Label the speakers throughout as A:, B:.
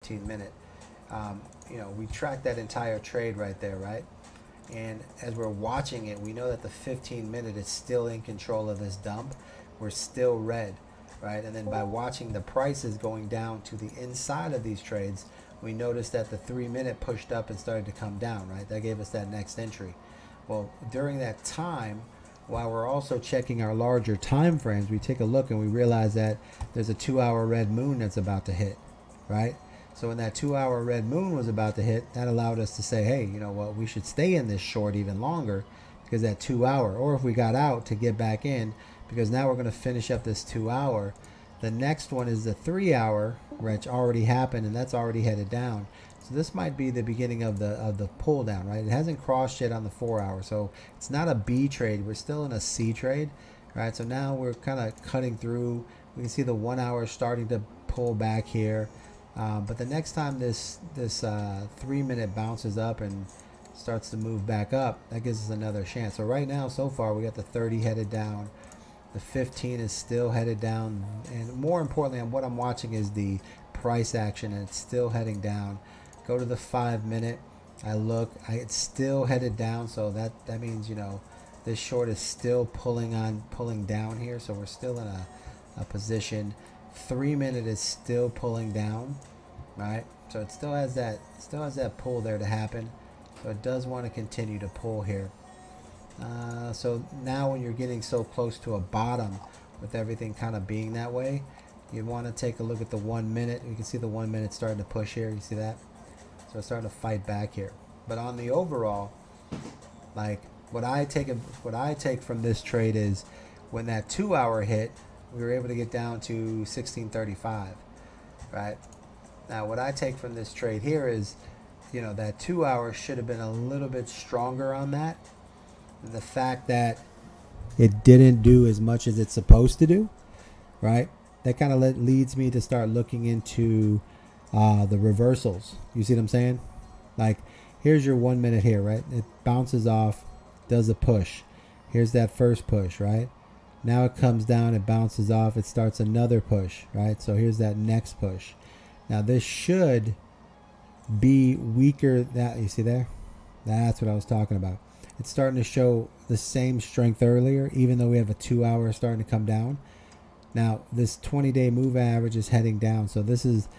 A: 15 minute. You know, we track that entire trade right there, right? And as we're watching it, we know that the 15 minute is still in control of this dump. We're still red, right? And then by watching the prices going down to the inside of these trades, we noticed that the 3 minute pushed up and started to come down, right? That gave us that next entry. Well, during that time, while we're also checking our larger time frames, we take a look and we realize that there's a 2-hour red moon that's about to hit, right? So when that 2-hour red moon was about to hit, that allowed us to say, hey, you know what, we should stay in this short even longer because that 2-hour, or if we got out, to get back in, because now we're going to finish up this 2-hour. The next one is the 3-hour, which already happened, and that's already headed down. So this might be the beginning of the pull down, right? It hasn't crossed yet on the 4-hour, so it's not a B trade. We're still in a C trade, right? So now we're kind of cutting through. We can see the 1-hour starting to pull back here. But the next time this 3 minute bounces up and starts to move back up, that gives us another chance. So right now, so far, we got the 30 headed down. The 15 is still headed down. And more importantly, what I'm watching is the price action, and it's still heading down. Go to the 5 minute. I look, it's still headed down. So that means, you know, this short is still pulling down here. So we're still in a position. 3 minute is still pulling down, right? So it still has that pull there to happen. So it does want to continue to pull here. So now when you're getting so close to a bottom with everything kind of being that way, you want to take a look at the 1 minute. You can see the 1 minute starting to push here. You see that? So it's starting to fight back here. But on the overall, like what I take from this trade is when that 2-hour hit, we were able to get down to 1635, right? Now, what I take from this trade here is, you know, that 2-hour should have been a little bit stronger on that. The fact that it didn't do as much as it's supposed to do, right? That kind of leads me to start looking into the reversals. You see what I'm saying? Like, here's your 1 minute here, right? It bounces off, does a push. Here's that first push, right? Now it comes down, it bounces off, it starts another push, right? So here's that next push. Now this should be weaker. That you see there? That's what I was talking about. It's starting to show the same strength earlier, even though we have a 2-hour starting to come down. Now this 20-day move average is heading down. So this is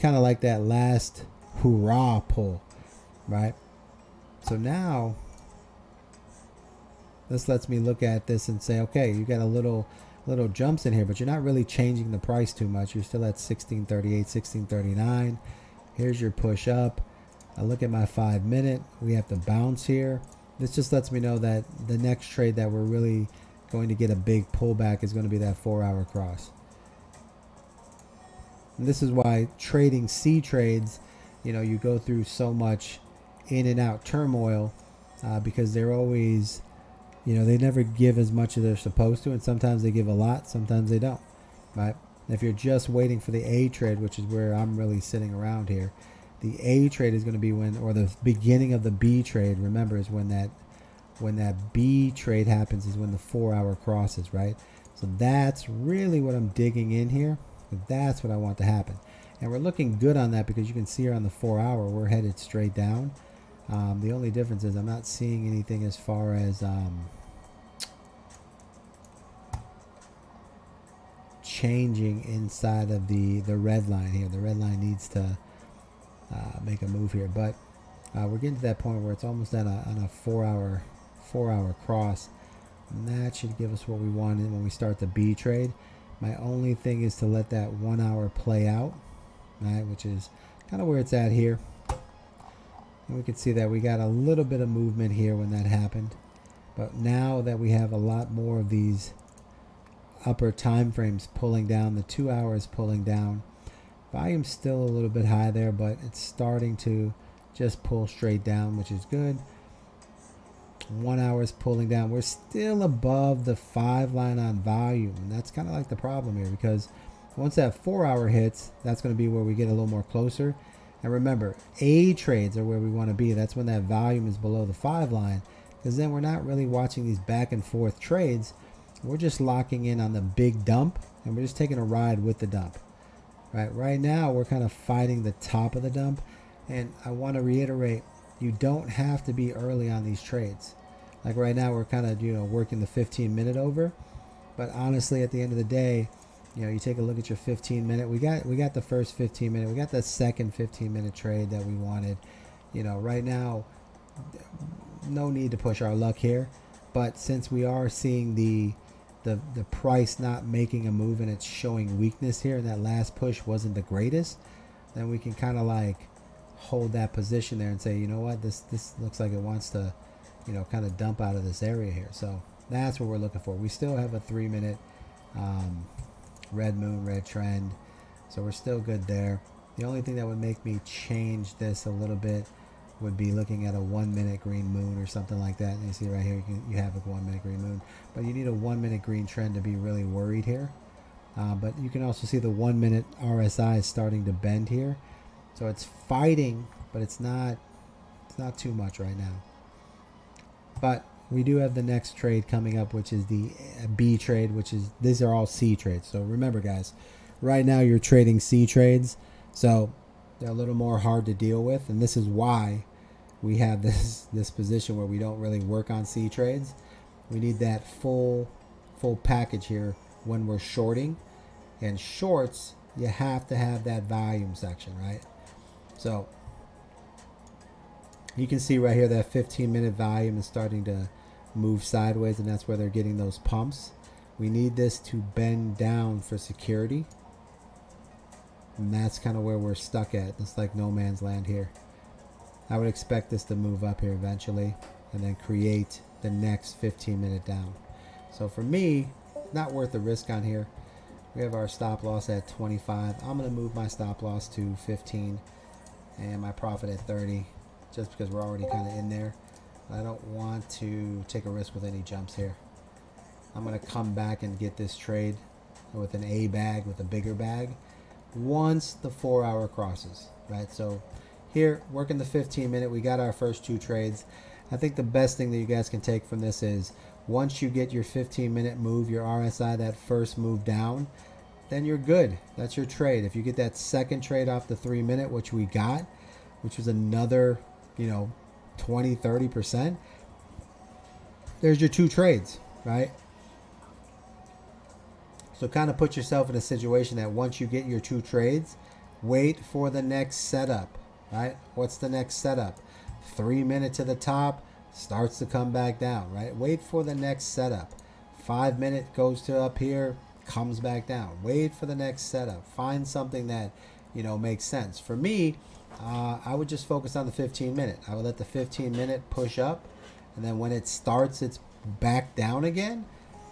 A: kind of like that last hurrah pull, right? So now this lets me look at this and say, okay, you got a little jumps in here, but you're not really changing the price too much. You're still at 1638, 1639. Here's your push up. I look at my 5 minute. We have to bounce here. This just lets me know that the next trade that we're really going to get a big pullback is going to be that 4-hour cross. And this is why trading C trades, you know, you go through so much in and out turmoil because they're always, you know, they never give as much as they're supposed to, and sometimes they give a lot, sometimes they don't, right? If you're just waiting for the A trade, which is where I'm really sitting around here, the A trade is going to be when, or the beginning of the B trade, remember, is when that B trade happens, is when the 4-hour crosses, right? So that's really what I'm digging in here. That's what I want to happen. And we're looking good on that because you can see here on the 4-hour, we're headed straight down. The only difference is I'm not seeing anything as far as changing inside of the red line here. The red line needs to make a move here, but we're getting to that point where it's almost on a 4-hour cross, and that should give us what we wanted when we start the B trade. My only thing is to let that 1 hour play out, right, which is kind of where it's at here. And we can see that we got a little bit of movement here when that happened. But now that we have a lot more of these upper time frames pulling down, the 2 hours pulling down, volume's still a little bit high there, but it's starting to just pull straight down, which is good. 1 hour is pulling down. We're still above the 5 line on volume, and that's kind of like the problem here, because once that 4 hour hits, that's going to be where we get a little more closer. And remember, A trades are where we want to be. That's when that volume is below the 5 line, because then we're not really watching these back and forth trades. We're just locking in on the big dump, and we're just taking a ride with the dump. Right now, we're kind of fighting the top of the dump. And I want to reiterate, you don't have to be early on these trades. Like right now, we're kind of, working the 15-minute over. But honestly, at the end of the day, you take a look at your 15-minute. We got the first 15-minute. We got the second 15-minute trade that we wanted. Right now, no need to push our luck here. But since we are seeing the price not making a move and it's showing weakness here, and that last push wasn't the greatest, then we can kind of like hold that position there and say, you know what, this looks like it wants to, kind of dump out of this area here. So that's what we're looking for. We still have a 3-minute red moon, red trend, so we're still good there. The only thing that would make me change this a little bit would be looking at a 1-minute green moon or something like that. And you see right here, you have a 1-minute green moon, but you need a 1-minute green trend to be really worried here. But you can also see the 1-minute RSI is starting to bend here, so it's fighting, but it's not too much right now. But we do have the next trade coming up, which is the B trade, these are all C trades. So remember, guys, right now you're trading C trades, so they're a little more hard to deal with, and this is why we have this position where we don't really work on C trades. We need that full package here when we're shorting, and shorts, you have to have that volume section, right? So you can see right here that 15-minute volume is starting to move sideways, and that's where they're getting those pumps. We need this to bend down for security, and that's kind of where we're stuck at. It's like no man's land here. I would expect this to move up here eventually and then create the next 15-minute down. So for me, not worth the risk on here. We have our stop loss at 25. I'm going to move my stop loss to 15 and my profit at 30, just because we're already kind of in there. I don't want to take a risk with any jumps here. I'm going to come back and get this trade with an A bag, with a bigger bag, once the 4-hour crosses, right? So here, working the 15-minute, we got our first 2 trades. I think the best thing that you guys can take from this is once you get your 15-minute move, your RSI, that first move down, then you're good. That's your trade. If you get that second trade off the 3-minute, which we got, which was another, 20-30%, there's your 2 trades, right? So kind of put yourself in a situation that once you get your 2 trades, wait for the next setup, right? What's the next setup? 3-minute to the top, starts to come back down, right? Wait for the next setup. 5-minute goes to up here, comes back down. Wait for the next setup. Find something that, makes sense. For me, I would just focus on the 15-minute. I would let the 15-minute push up, and then when it starts its back down again,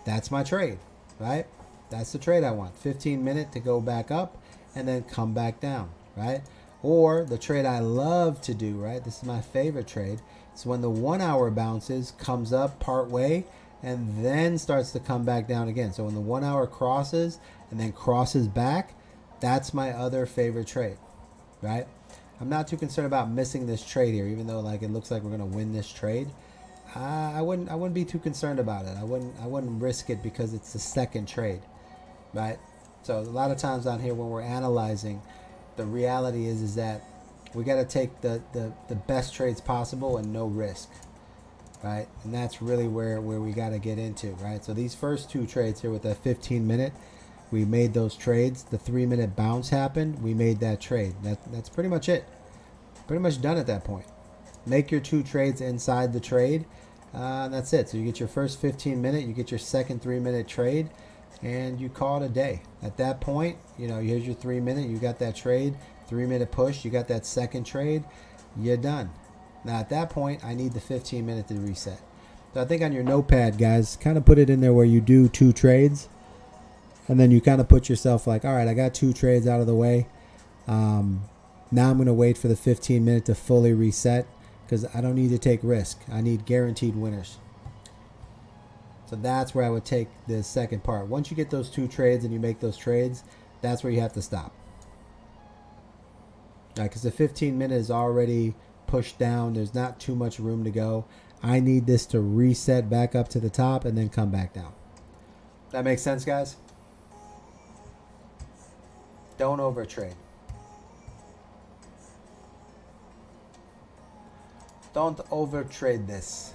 A: that's my trade, right? That's the trade I want. 15-minute to go back up and then come back down, right? Or the trade I love to do, right? This is my favorite trade. It's when the 1-hour bounces, comes up part way, and then starts to come back down again. So when the 1-hour crosses and then crosses back, that's my other favorite trade, right? I'm not too concerned about missing this trade here, even though like it looks like we're going to win this trade. I wouldn't be too concerned about it. I wouldn't risk it because it's the second trade, right? So a lot of times on here when we're analyzing, the reality is that we got to take the best trades possible and no risk, right? And that's really where we got to get into, right? So these first 2 trades here with that 15-minute, we made those trades. The 3-minute bounce happened. We made that trade. That's pretty much it. Pretty much done at that point. Make your 2 trades inside the trade. And that's it. So you get your first 15-minute, you get your second 3-minute trade, and you call it a day. At that point, here's your 3-minute, you got that trade, 3-minute push, you got that second trade, you're done. Now at that point, I need the 15-minute to reset. So I think on your notepad, guys, kind of put it in there where you do 2 trades, and then you kind of put yourself like, all right, I got 2 trades out of the way. Now I'm going to wait for the 15-minute to fully reset because I don't need to take risk. I need guaranteed winners. So that's where I would take the second part. Once you get those 2 trades and you make those trades, that's where you have to stop. Because the 15-minute is already pushed down. There's not too much room to go. I need this to reset back up to the top and then come back down. That makes sense, guys? Don't overtrade. Don't overtrade this.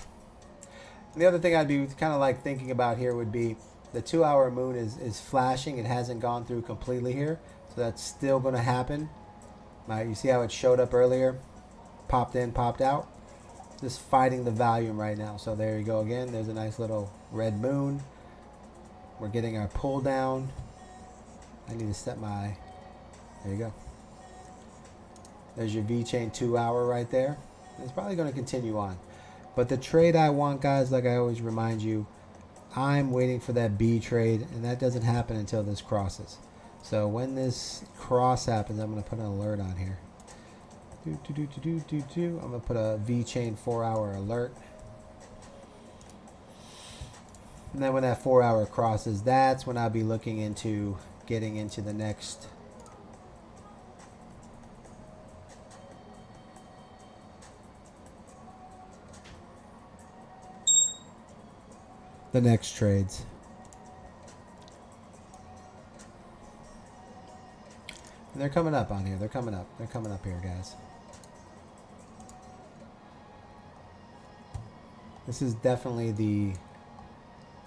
A: And the other thing I'd be kind of like thinking about here would be the 2-hour moon is flashing. It hasn't gone through completely here. So that's still going to happen. You see how it showed up earlier? Popped in, popped out. Just fighting the volume right now. So there you go again. There's a nice little red moon. We're getting our pull down. I need to set my... There you go. There's your V-chain 2-hour right there. It's probably going to continue on. But the trade I want, guys, like I always remind you, I'm waiting for that B trade, and that doesn't happen until this crosses. So when this cross happens, I'm going to put an alert on here. I'm going to put a V-chain 4-hour alert. And then when that 4-hour crosses, that's when I'll be looking into getting into the next trades. And they're coming up on here. They're coming up. They're coming up here, guys. This is definitely the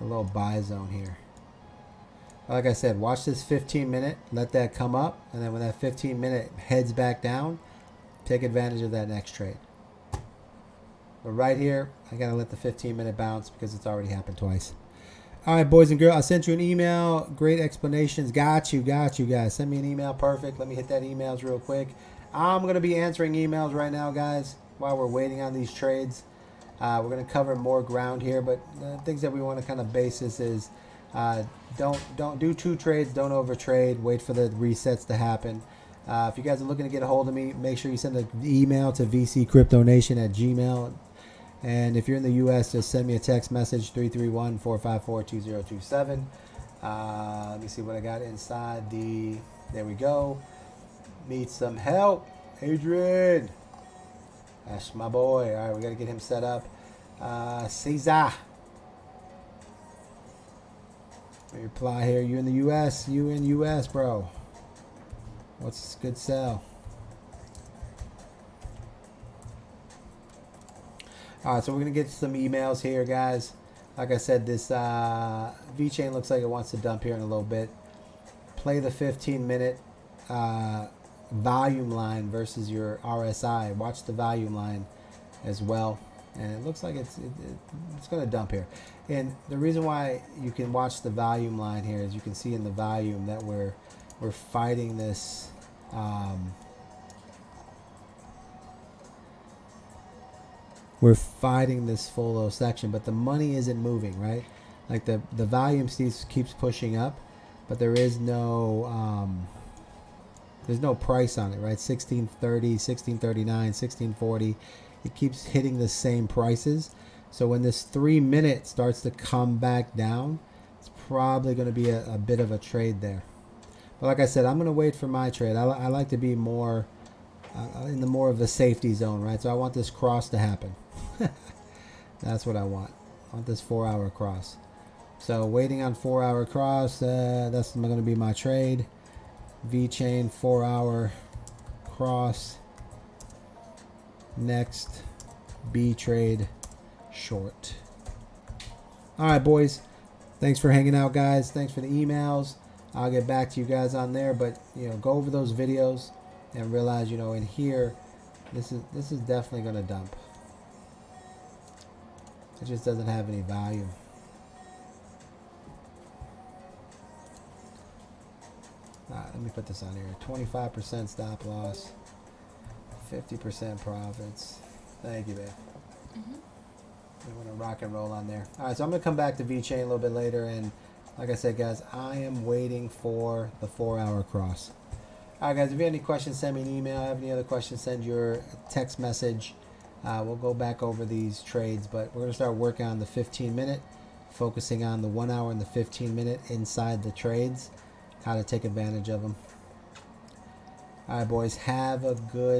A: little buy zone here. Like I said, watch this 15-minute. Let that come up. And then when that 15-minute heads back down, take advantage of that next trade. But right here, I got to let the 15-minute bounce because it's already happened twice. All right, boys and girls, I sent you an email. Great explanations. Got you guys. Send me an email. Perfect. Let me hit that emails real quick. I'm going to be answering emails right now, guys, while we're waiting on these trades. We're going to cover more ground here, but the things that we want to kind of base this is don't do 2 trades. Don't overtrade. Wait for the resets to happen. If you guys are looking to get a hold of me, make sure you send an email to vccryptonation@gmail.com. And if you're in the U.S., just send me a text message, 331-454-2027. Let me see what I got inside the... There we go. Need some help. Adrian. That's my boy. All right, we got to get him set up. Caesar. Let me reply here. You in the U.S.? You in U.S., bro. What's a good sell? All right, so we're going to get some emails here, guys. Like I said, this V-chain looks like it wants to dump here in a little bit. Play the 15-minute volume line versus your RSI. Watch the volume line as well. And it looks like it's going to dump here. And the reason why you can watch the volume line here is you can see in the volume that we're fighting this... we're fighting this full low section, but the money isn't moving, right? Like the volume keeps pushing up, but there is no there's no price on it, right? 1630, 1639, 1640. It keeps hitting the same prices. So when this 3-minute starts to come back down, it's probably going to be a bit of a trade there. But like I said, I'm going to wait for my trade. I like to be more in the more of the safety zone, right? So I want this cross to happen. That's what I want. I want this 4-hour cross. So waiting on 4-hour cross, that's going to be my trade. V-chain 4-hour cross. Next, B trade short. All right, boys. Thanks for hanging out, guys. Thanks for the emails. I'll get back to you guys on there, but go over those videos and realize, in here, this is definitely going to dump. It just doesn't have any volume. All right, let me put this on here. 25% stop loss, 50% profits. Thank you, babe. We want to rock and roll on there. All right, so I'm going to come back to V-chain a little bit later, and like I said, guys, I am waiting for the 4-hour cross. All right, guys, if you have any questions, send me an email. Have any other questions, send your text message. We'll go back over these trades, but we're going to start working on the 15-minute, focusing on the 1 hour and the 15-minute inside the trades, how to take advantage of them. All right, boys, have a good